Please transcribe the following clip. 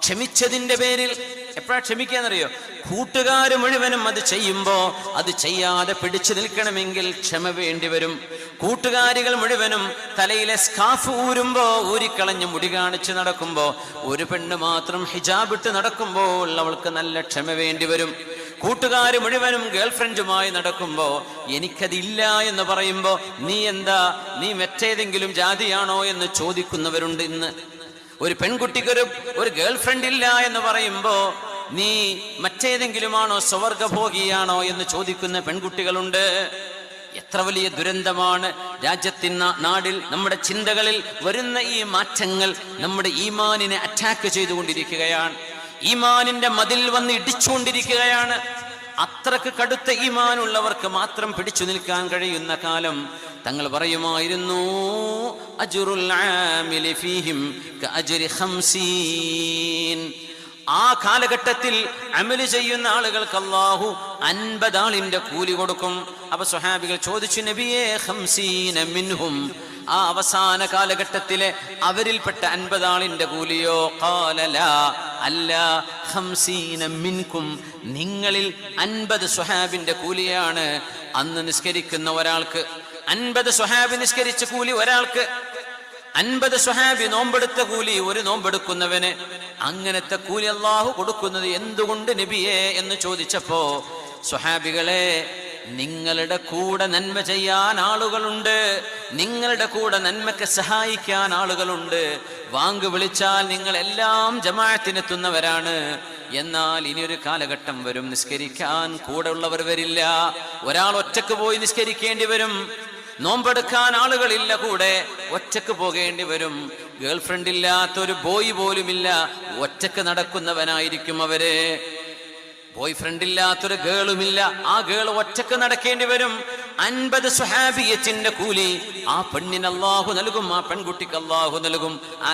ക്ഷമിച്ചതിന്റെ പേരിൽ. എപ്പോഴാ ക്ഷമിക്കാന്നറിയോ? കൂട്ടുകാർ മുഴുവനും അത് ചെയ്യുമ്പോ അത് ചെയ്യാതെ പിടിച്ചു നിൽക്കണമെങ്കിൽ ക്ഷമ വേണ്ടി വരും. കൂട്ടുകാരികൾ മുഴുവനും തലയിലെ സ്കാഫ് ഊരിക്കളഞ്ഞ് മുടി കാണിച്ച് നടക്കുമ്പോ ഒരു പെണ്ണ് മാത്രം ഹിജാബ് ഇട്ട് നടക്കുമ്പോൾ അവൾക്ക് നല്ല ക്ഷമ വേണ്ടി വരും. കൂട്ടുകാർ മുഴുവനും ഗേൾഫ്രണ്ടുമായി നടക്കുമ്പോ എനിക്കതില്ല എന്ന് പറയുമ്പോ നീ മറ്റേതെങ്കിലും ജാതിയാണോ എന്ന് ചോദിക്കുന്നവരുണ്ട് ഇന്ന്. ഒരു പെൺകുട്ടിക്കൊരു ഗേൾഫ്രണ്ട് ഇല്ല എന്ന് പറയുമ്പോ നീ മറ്റേതെങ്കിലുമാണോ, സ്വർഗഭോഗിയാണോ എന്ന് ചോദിക്കുന്ന പെൺകുട്ടികളുണ്ട്. എത്ര വലിയ ദുരന്തമാണ് രാജ്യത്തിന്, നാടിൽ, നമ്മുടെ ചിന്തകളിൽ വരുന്ന ഈ മാറ്റങ്ങൾ നമ്മുടെ ഈമാനിനെ അറ്റാക്ക് ചെയ്തുകൊണ്ടിരിക്കുകയാണ്. ഈമാനിന്റെ മതിൽ വന്ന് ഇടിച്ചുകൊണ്ടിരിക്കുകയാണ്. അത്രക്ക് കടുത്ത ഈമാനുള്ളവർക്ക് മാത്രം പിടിച്ചു നിൽക്കാൻ കഴിയുന്ന കാലം തങ്ങൾ പറയുമായിരുന്നു, അജ്റുൽ ആമിലി ഫീഹിം കഅജ്രി 50. ആ കാലഘട്ടത്തിൽ അമല് ചെയ്യുന്ന ആളുകൾക്ക് അല്ലാഹു 50 ആളിന്റെ കൂലി കൊടുക്കും. അപ്പൊ സ്വഹാബികൾ ചോദിച്ചു, നബിയേ 50 മിൻഹും, ആ അവസാന കാലഘട്ടത്തിലെ അവരിൽപ്പെട്ട 50 ആളിന്റെ കൂലിയോ? ഖാല ലാ, അല്ല, 50 മിൻകും, നിങ്ങളിൽ 50 സ്വഹാബിന്റെ കൂലിയാണ് അന്ന് നിസ്കരിക്കുന്ന ഒരാൾക്ക്. 50 സ്വഹാബി നിസ്കരിച്ച കൂലി ഒരാൾക്ക്, 50 സ്വഹാബി നോമ്പെടുത്ത കൂലി ഒരു നോമ്പെടുക്കുന്നവന്. അങ്ങനത്തെ കൂലി അല്ലാഹു കൊടുക്കുന്നത് എന്തുകൊണ്ട് നബിയേ എന്ന് ചോദിച്ചപ്പോ, സ്വഹാബികളെ, നിങ്ങളുടെ കൂടെ നന്മ ചെയ്യാൻ ആളുകളുണ്ട്, നിങ്ങളുടെ കൂടെ നന്മയ്ക്ക് സഹായിക്കാൻ ആളുകളുണ്ട്. വാങ്ക് വിളിച്ചാൽ നിങ്ങൾ എല്ലാം ജമാഅത്തിനെത്തുന്നവരാണ്. എന്നാൽ ഇനിയൊരു കാലഘട്ടം വരും, നിസ്കരിക്കാൻ കൂടെ ഉള്ളവർ വരില്ല. ഒരാൾ ഒറ്റക്ക് പോയി നിസ്കരിക്കേണ്ടി വരും. നോമ്പെടുക്കാൻ ആളുകളില്ല കൂടെ, ഒറ്റക്ക് പോകേണ്ടി വരും. ഗേൾഫ്രണ്ട് ഇല്ലാത്തൊരു ബോയ് പോലുമില്ല, ഒറ്റക്ക് നടക്കുന്നവനായിരിക്കും അവര്. ബോയ് ഫ്രണ്ട് ഇല്ലാത്തൊരു ഗേളുമില്ല, ആ ഗേൾ ഒറ്റക്ക് നടക്കേണ്ടി വരും. 50 സ്വഹാബിയത്തിന്റെ കൂലി ആ പെണ്ണിന് അല്ലാഹു നൽകും, ആ പെൺകുട്ടിക്ക് അല്ലാഹു നൽകും.